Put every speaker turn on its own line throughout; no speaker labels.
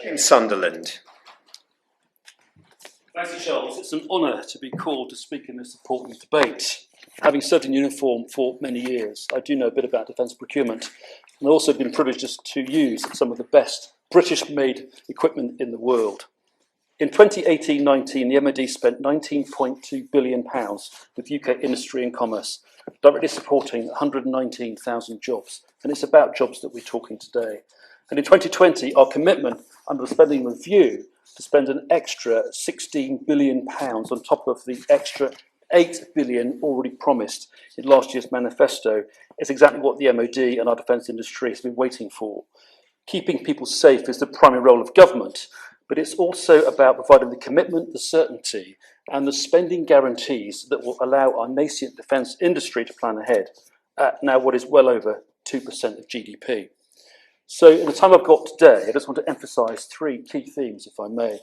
in Sunderland.
Thank you, Charles. It's an honour to be called to speak in this important debate. Having served in uniform for many years, I do know a bit about defence procurement, and I've also been privileged to use some of the best British-made equipment in the world. In 2018-19, the MOD spent £19.2 billion with UK industry and commerce, directly supporting 119,000 jobs. And it's about jobs that we're talking today. And in 2020, our commitment under the spending review to spend an extra £16 billion on top of the extra £8 billion already promised in last year's manifesto is exactly what the MOD and our defence industry has been waiting for. Keeping people safe is the primary role of government, but it's also about providing the commitment, the certainty, and the spending guarantees that will allow our nascent defence industry to plan ahead at now what is well over 2% of GDP. So in the time I've got today, I just want to emphasise three key themes, if I may.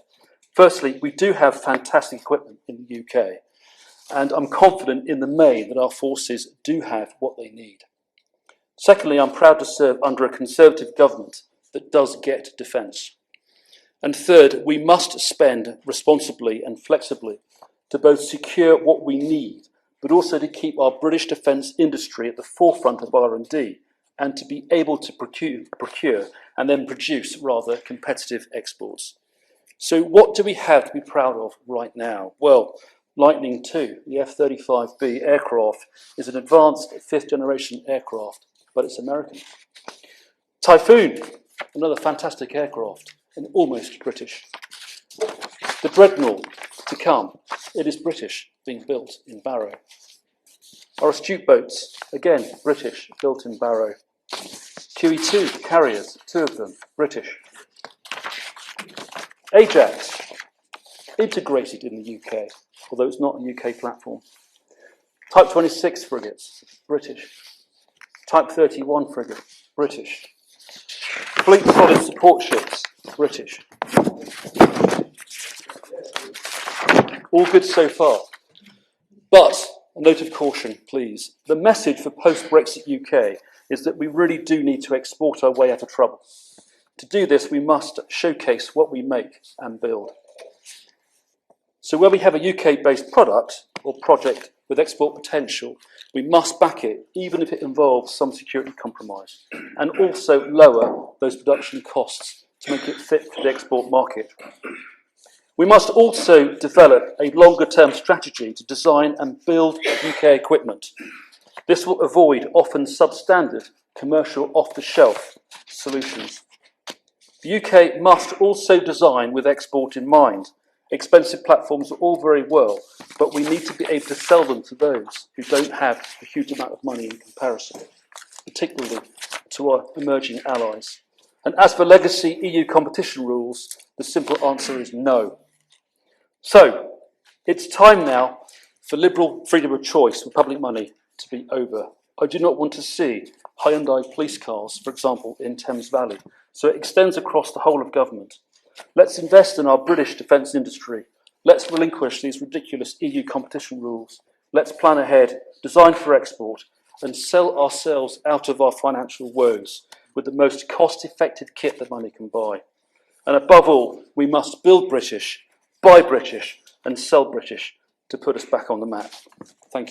Firstly, we do have fantastic equipment in the UK, and I'm confident in the main that our forces do have what they need. Secondly, I'm proud to serve under a Conservative government that does get defence. And third, we must spend responsibly and flexibly to both secure what we need, but also to keep our British defence industry at the forefront of R&D and to be able to procure and then produce rather competitive exports. So what do we have to be proud of right now? Well, Lightning II, the F-35B aircraft, is an advanced fifth-generation aircraft, but it's American. Typhoon, another fantastic aircraft, and almost British. The Dreadnought, to come, it is British, being built in Barrow. Our astute boats, again British, built in Barrow. QE2 carriers, two of them, British. Ajax, integrated in the UK, although it's not a UK platform. Type 26 frigates, British. Type 31 frigate, British. Fleet solid support ships, British. All good so far. But a note of caution, please. The message for post-Brexit UK is that we really do need to export our way out of trouble. To do this, we must showcase what we make and build. So where we have a UK-based product or project with export potential, we must back it, even if it involves some security compromise, and also lower those production costs to make it fit for the export market. We must also develop a longer-term strategy to design and build UK equipment. This will avoid often substandard commercial off-the-shelf solutions. The UK must also design with export in mind. Expensive platforms are all very well, but we need to be able to sell them to those who don't have a huge amount of money in comparison, particularly to our emerging allies. And as for legacy EU competition rules, the simple answer is no. So, it's time now for liberal freedom of choice with public money to be over. I do not want to see Hyundai police cars, for example, in Thames Valley, so it extends across the whole of government. Let's invest in our British defence industry. Let's relinquish these ridiculous EU competition rules. Let's plan ahead, design for export, and sell ourselves out of our financial woes with the most cost-effective kit that money can buy. And above all, we must build British, buy British, and sell British to put us back on the map. Thank you.